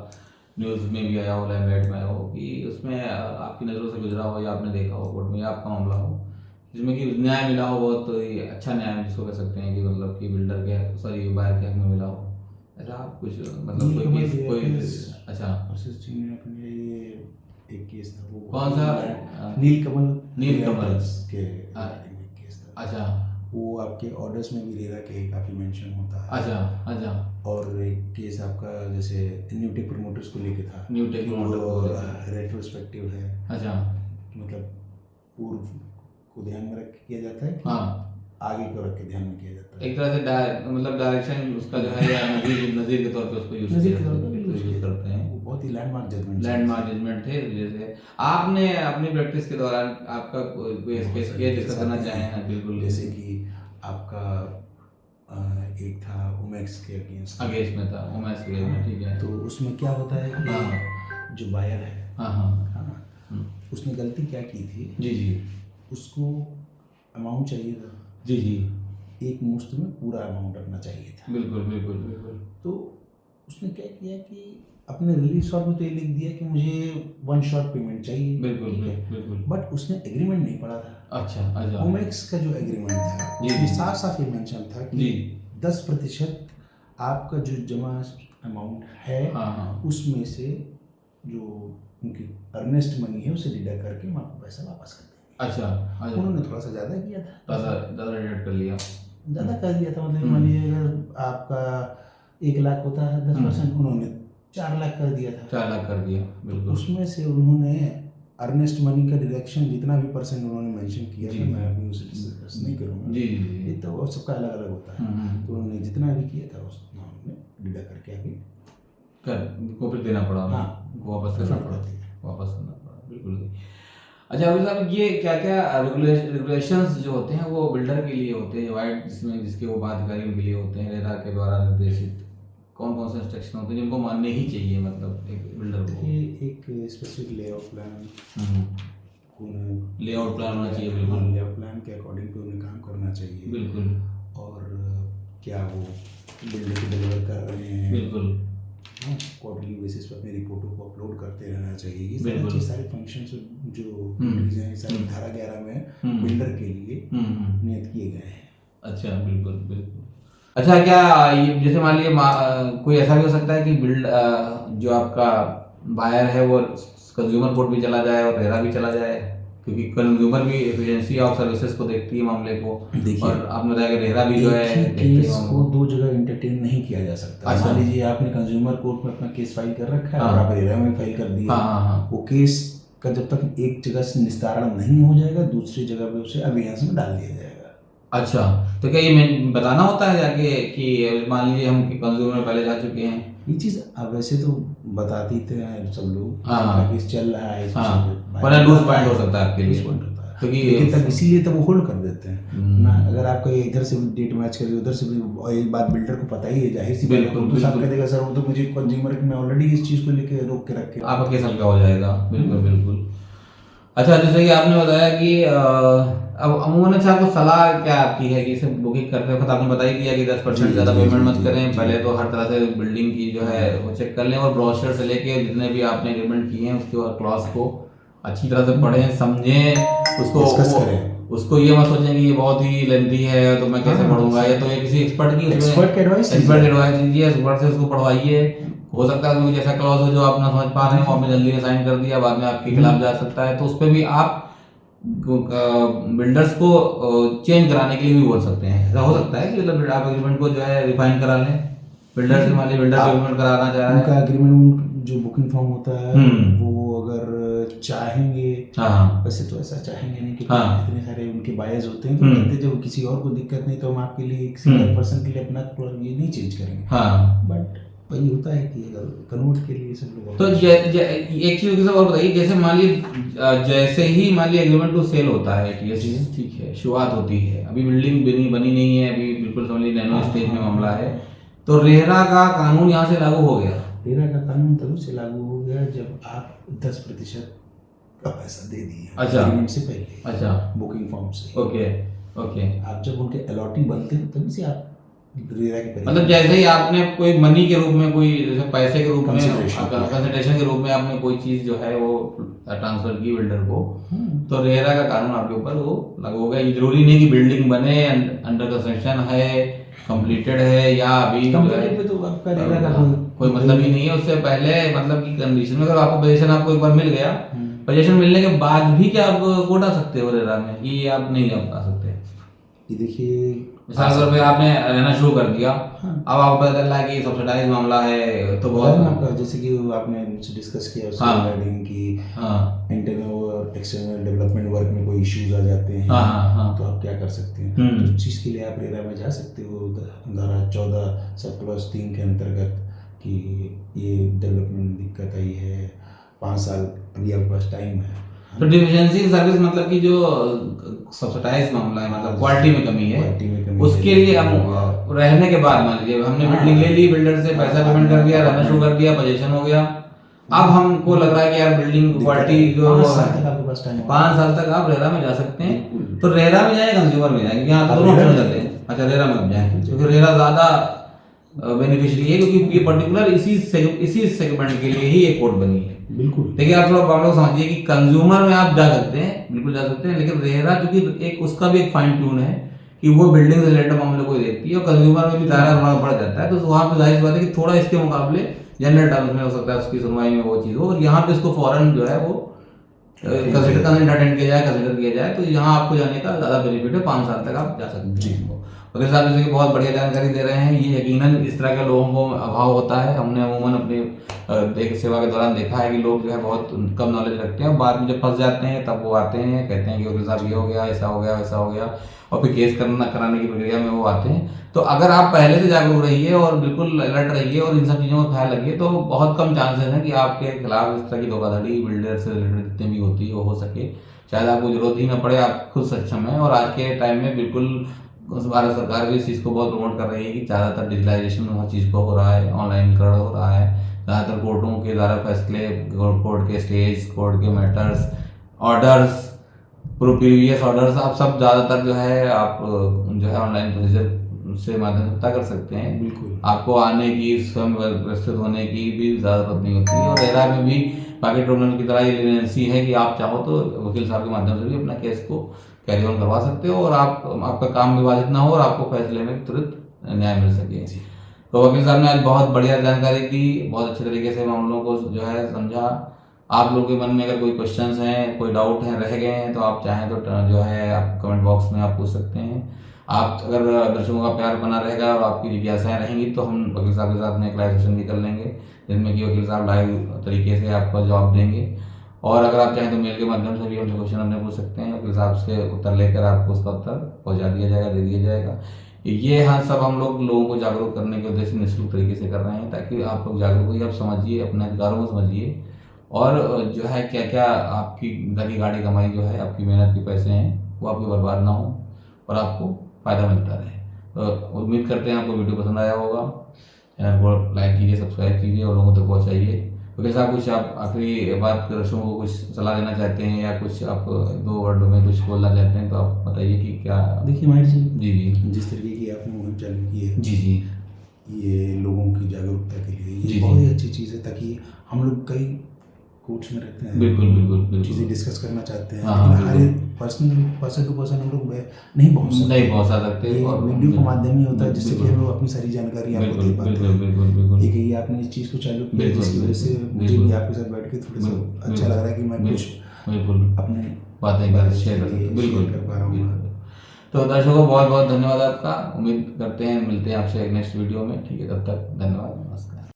न्यूज़ में भी आया हो, लाइमलाइट में आया हो, कि उसमें आपकी नज़रों से गुजरा हो या आपने देखा हो कोर्ट में, या आपका मामला हो जिसमें कि न्याय मिला हो, बहुत अच्छा न्याय जिसको कह सकते हैं कि मतलब कि बिल्डर के हक, सॉरी बायर के हक में मिला हो, ऐसा कुछ मतलब कोई केस, कोई अच्छा एक केस था, वो कौन सा? नीलकमल के केस था। अच्छा, वो आपके ऑर्डर्स में भी रेरा के काफ़ी मेंशन होता है। अच्छा। और एक केस आपका जैसे न्यूटेक प्रमोटर्स को लेके था, न्यूटेक प्रमोटर रेट्रोस्पेक्टिव है। अच्छा, मतलब पूर्व को ध्यान में रख के किया जाता है, हाँ, आगे को रख के ध्यान में किया जाता है। एक तरह से मतलब डायरेक्शन उसका जो है, या नज़ीर के तौर पे उसको यूज करते हैं। बहुत ही लैंडमार्क जजमेंट थे। जैसे आपने अपनी प्रैक्टिस के दौरान आपका कोई केस किया जिसका करना चाहें ना? बिल्कुल, जैसे कि आपका एक था ओमेक्स के अगेंस्ट में था, ओमेक्स के में, ठीक है। तो उसमें क्या होता है कि जो बायर है, उसने गलती क्या की थी? जी, उसको अमाउंट चाहिए था। जी, एक मुश्त में पूरा अमाउंट अपना चाहिए था। बिल्कुल। तो उसने क्या किया कि अपने रिलीज शॉट में तो ये लिख दिया कि मुझे 1 शॉट पेमेंट चाहिए, बिल्कुल। बट उसने एग्रीमेंट नहीं पढ़ा था। अच्छा। ओमेक्स का जो एग्रीमेमेंट था उसमें साफ ये मेंशन था कि 10% आपका जो जमा अमाउंट है, उसमें से जो उनकी अर्नेस्ट मनी है उसे डिडक्ट करके हम आपको पैसा वापस कर देंगे। अच्छा। उन्होंने थोड़ा सा ज़्यादा किया था, ज़्यादा डिडक्ट कर लिया, ज़्यादा कर दिया था। मतलब मान लीजिए अगर आपका 1 लाख होता है, 10% उन्होंने 4 लाख कर दिया था। 4 लाख कर दिया, बिल्कुल। उसमें से उन्होंने अर्नेस्ट मनी का डिडक्शन जितना भी परसेंट उन्होंने मेंशन किया था, मैं अभी उसे डिस्कस नहीं करूँगा, जी, ये तो सबका अलग अलग होता है। तो उन्होंने जितना भी किया था उतना उन्होंने डिडक्ट करके आगे को फिर देना पड़ा, वापस करना पड़ा, बिल्कुल। अच्छा अभी साहब, ये क्या रेगुलेशंस जो होते हैं वो बिल्डर के लिए होते हैं, वाइड जिसके वो बाध्यकारी के लिए होते हैं, रेरा के द्वारा निर्देशित कौन से इंस्ट्रक्शन होते हैं जिनको मानने ही चाहिए, मतलब एक बिल्डर को? एक स्पेसिफिक लेआउट प्लान होना चाहिए, बिल्कुल। लेआउट प्लान के अकॉर्डिंग पे उन्हें काम करना चाहिए, बिल्कुल। और क्या वो बिल्डर को डिलीवर कर रहे हैं, बिल्कुल, क्वार्टरली बेसिस पर अपनी रिपोर्टों को अपलोड करते रहना चाहिए। ये सारे फंक्शंस जो हैं सारी धारा 11 में बिल्डर के लिए नियत किए गए हैं। अच्छा, बिल्कुल। अच्छा, क्या ये जैसे मान लीजिए कोई ऐसा भी हो सकता है कि जो आपका बायर है वो कंज्यूमर कोर्ट भी चला जाए और रेरा भी चला जाए, क्योंकि कंज्यूमर भी एफिशिएंसी ऑफ सर्विसेज को देखती है मामले को, और आपने बताया कि रेरा भी जो है केस को 2 जगह एंटरटेन नहीं किया जा सकता। मान लीजिए आपने कंज्यूमर कोर्ट में अपना केस फाइल कर रखा है और आप रेरा में फाइल कर दिया, वो केस का जब तक एक जगह से निस्तारण नहीं हो जाएगा, दूसरी जगह पे उसे अभियान में डाल दिया जाएगा। अच्छा, तो क्या ये बताना होता है जाके कि मान लीजिए हम कंज्यूमर पहले जा चुके हैं? ये चीज़ अब वैसे तो बताती हैं सब लोग, केस चल रहा है, पर लूज पॉइंट हो सकता है आपके लिए, क्योंकि लेकिन तब इसीलिए तब वो होल्ड कर देते हैं ना। अगर आपका इधर से भी डेट मैच करिए, उधर से भी, एक बात बिल्डर को पता ही है, जाहिर सी बात है, तो साहब कह देगा सर वो तो मुझे कंज्यूमर में ऑलरेडी इस चीज़ को लेके रोक के रखे, आपका केस हल्का हो जाएगा। बिल्कुल। अच्छा, जैसे कि आपने बताया कि अब अमूमन अच्छा आपको सलाह क्या आपकी है कि इसे बुकिंग करते वक्त आपने बता ही दिया कि 10% ज़्यादा पेमेंट मत करें, पहले तो हर तरह से बिल्डिंग की जो है वो चेक कर लें, और ब्रोशर से लेके जितने भी आपने एग्रीमेंट किए हैं उसके क्लॉज को अच्छी तरह से पढ़ें, समझें, उसको उसको ये मत सोचें कि ये बहुत ही लेंथी है तो मैं कैसे पढ़ूंगा, या तो ये किसी एक्सपर्ट की एक्सपर्ट एडवाइस दीजिए, एक्सपर्ट से उसको पढ़वाइए। हो सकता है कोई जैसा क्लॉज हो जो आप ना समझ पा रहे हो, आपने जल्दी में साइन कर दिया, बाद में आपके खिलाफ जा सकता है, तो उस पर भी आप बिल्डर्स को चेंज कराने के लिए भी बोल सकते हैं। ऐसा हो सकता है कि मतलब आप एग्रीमेंट को जो है रिफाइन करा लें, बिल्डर से मान लीजिए बिल्डर एग्रीमेंट कराना चाह रहा है, उनका एग्रीमेंट जो बुकिंग फॉर्म होता है वो अगर चाहेंगे, वैसे तो ऐसा चाहेंगे नहीं, क्योंकि इतने सारे उनके बायर्स होते हैं, तो कहते हैं जब किसी और को दिक्कत नहीं तो हम आपके लिए एक सिंगल पर्सन के लिए अपना ये नहीं चेंज करेंगे। बट वही होता है कि अगर कन्वर्ट के लिए सब लोग, तो एक चीज और बताइए, जैसे मान लीजिए जैसे ही मान लीजिए एग्रीमेंट टू सेल होता है, ठीक है, शुरुआत होती है, अभी बिल्डिंग बनी नहीं है, अभी बिल्कुल समझ लीजिए नैनो स्टेज में मामला है, तो रेरा का कानून यहाँ से लागू हो गया। रेरा का कानून तब से लागू हो गया जब आप 10% का पैसा दे दिए। अच्छा, एग्रीमेंट से पहले। अच्छा, बुकिंग फॉर्म से। ओके। आप जब उनके अलॉटिंग बनते हैं तभी से आप रेरा के, मतलब जैसे ही आपने कोई मनी के रूप में, कोई जैसे पैसे के रूप में, कंसिडरेशन के रूप में आपने कोई चीज जो है वो ट्रांसफर की बिल्डर को, तो रेरा का कानून आपके ऊपर वो लागू हो गया। ये जरूरी नहीं कि बिल्डिंग बने, अंडर कंस्ट्रक्शन है, कंप्लीटेड है, या अभी कंप्लीटेड पे तो आपका रेरा का कोई मतलब ही नहीं है। उससे पहले मतलब की कंडीशन में, अगर आपको पोजीशन आपको एक बार मिल गया, पोजीशन मिलने के बाद भी क्या आप कोर्ट आ सकते हो रेरा में? ये आप नहीं आ सकते। ये देखिए, मिसाल तौर पे आपने रहना शुरू कर दिया, अब आपको पता चल रहा है कि सब्सिडाइज मामला है, तो बहुत आपका जैसे कि आपने मुझसे डिस्कस किया उसके रिगार्डिंग की इंटरनल और एक्सटर्नल डेवलपमेंट वर्क में कोई इश्यूज आ जाते हैं, तो आप क्या कर सकते हैं? तो उस चीज़ के लिए आप रेरा में जा सकते हो, धारा 14 सब क्लॉज 3 के अंतर्गत, कि ये डेवलपमेंट दिक्कत आई है, 5 साल अभी आपके पास टाइम है। तो डिफिशिएंसी सर्विस मतलब कि जो सब्सिडाइज मामला है, मतलब क्वालिटी में कमी है, उसके लिए हम रहने के बाद मान लीजिए हमने बिल्डिंग ले ली, बिल्डर से पैसा पेमेंट कर दिया, रहना शुरू कर दिया, पोजीशन हो गया, अब हमको लग रहा है कि यार बिल्डिंग क्वालिटी जो 5 साल तक आप रेरा में जा सकते हैं। तो रेरा में जाए, कंज्यूमर में जाए, यहाँ दोनों ऑप्शन चलते हैं। अच्छा, रेरा में आप जाए, क्योंकि रेरा ज्यादा बेनिफिशियरी है, क्योंकि ये पर्टिकुलर इसी सेगमेंट के लिए ही एक कोड बनी है। बिल्कुल। देखिए आप लोग समझिए कि कंज्यूमर में आप जा सकते हैं, बिल्कुल जा सकते हैं, लेकिन रेरा क्योंकि एक उसका भी एक फाइन ट्यून है कि वो बिल्डिंग से रिलेटेड मामले को देखती है, और कंज्यूमर में भी दायरा थोड़ा बढ़ जाता है, तो वहाँ पे जाहिर बात है कि थोड़ा इसके मुकाबले जनरल टर्म्स में हो सकता है उसकी सुनवाई में वो चीज़ हो, और यहाँ पे इसको फौरन जो है वो कंसिडर किया जाए, तो यहाँ आपको जाने का ज़्यादा बेनिफिट है। 5 साल तक आप जा सकते हैं। वकील साहब जैसे कि बहुत बढ़िया जानकारी दे रहे हैं, ये यकीनन इस तरह के लोगों को अभाव होता है। हमने अमूमन अपनी सेवा के दौरान देखा है कि लोग जो है बहुत कम नॉलेज रखते हैं, बाद में जब फंस जाते हैं तब वो आते हैं, कहते हैं कि वकील साहब ये हो गया, ऐसा हो गया, वैसा हो गया, और फिर केस कराने की प्रक्रिया में वो आते हैं। तो अगर आप पहले से जागरूक रहिए और बिल्कुल अलर्ट रहिए और इन सब चीज़ों का ख्याल रखिए, तो बहुत कम चांसेस हैं कि आपके खिलाफ इस तरह की धोखाधड़ी बिल्डर से रिलेटेड जितनी भी होती है वो हो सके। शायद आपको जरूरत ही ना पड़े, आप खुद सक्षम हैं। और आज के टाइम में बिल्कुल भारत सरकार भी इस चीज़ को बहुत प्रमोट कर रही है कि ज़्यादातर डिजिटलाइजेशन हर चीज़ को हो रहा है, ऑनलाइनकरण हो रहा है, ज़्यादातर कोर्टों के द्वारा फैसले, कोर्ट के स्टेज, कोर्ट के मैटर्स, ऑर्डर्स, प्रीवियस ऑर्डर्स, आप सब ज़्यादातर जो है आप जो है ऑनलाइन प्रोसीजर से माध्यम से पता कर सकते हैं। बिल्कुल। आपको आने की, स्वयं व्यवस्थित होने की भी ज़्यादा जरूरत नहीं होती है। और रेरा में भी बाकी ट्रिब्यूनल की तरह ये लीनियंसी है कि आप चाहो तो वकील साहब के माध्यम से भी अपना केस को कैरी ऑन करवा सकते हो, और आपका काम विवादित ना हो और आपको फैसले में तुरंत न्याय मिल सके। तो वकील साहब ने आज बहुत बढ़िया जानकारी दी, बहुत अच्छे तरीके से मामलों को जो है समझा। आप लोगों के मन में अगर कोई क्वेश्चंस हैं, कोई डाउट हैं, रह गए हैं, तो आप चाहें तो जो है आप कमेंट बॉक्स में आप पूछ सकते हैं। आप अगर दर्शकों का प्यार बना रहेगा और आपकी जिज्ञासाएं रहेंगी, तो हम वकील साहब के साथ में एक लाइव सेशन भी कर लेंगे, जिसमें कि वकील साहब लाइव तरीके से आपका जवाब देंगे। और अगर आप चाहें तो मेल के माध्यम से भी हमसे क्वेश्चन अपने पूछ सकते हैं, वकील साहब से उत्तर लेकर आपको उसका उत्तर पहुँचा दिया जाएगा, दे दिया जाएगा। ये हाँ सब हम लोगों को जागरूक करने के उद्देश्य निःशुल्क तरीके से कर रहे हैं, ताकि आप लोग जागरूक होइए, आप समझिए, अपने अधिकारों को समझिए, और जो है क्या क्या आपकी घर की गाड़ी कमाई जो है, आपकी मेहनत के पैसे हैं, वो आपके बर्बाद ना हो और आपको फ़ायदा मिलता रहे। तो उम्मीद करते हैं आपको वीडियो पसंद आया होगा। चैनल को लाइक कीजिए, सब्सक्राइब कीजिए और लोगों तक पहुँचाइए। वकील साहब कुछ आप आखिरी बात दर्शकों को कुछ सलाह देना चाहते हैं, या कुछ आप 2 वर्डों में कुछ बोलना चाहते हैं, तो आप बताइए कि क्या। देखिए माहिर जी, जी, जिस तरीके की आपने मुहिम चालू की है, जी, ये लोगों की जागरूकता के लिए ये बहुत ही अच्छी चीज़ है, ताकि हम लोग कोर्ट्स में रहते हैं, बिल्कुल बिल्कुल बिल्कुल चीज़ें डिस्कस करना चाहते हैं, हाँ, लेकिन हर पर्सन टू पर्सन हम लोग नहीं पहुँच सकते। ये और वीडियो के माध्यम ही होता है, जिससे कि हम लोग अपनी सारी जानकारी आपको दे पाते हैं। बिल्कुल बिल्कुल एक ये आपने इस चीज़ को चालू किया, जिसकी वजह से मुझे भी आपके साथ बैठ के थोड़ा सा अच्छा लग रहा है कि मैं कुछ बिल्कुल अपने बातें कर शेयर कर पा रहा हूँ। तो दर्शकों बहुत बहुत धन्यवाद आपका। उम्मीद करते हैं मिलते हैं आपसे एक नेक्स्ट वीडियो में। ठीक है, तब तक धन्यवाद, नमस्कार।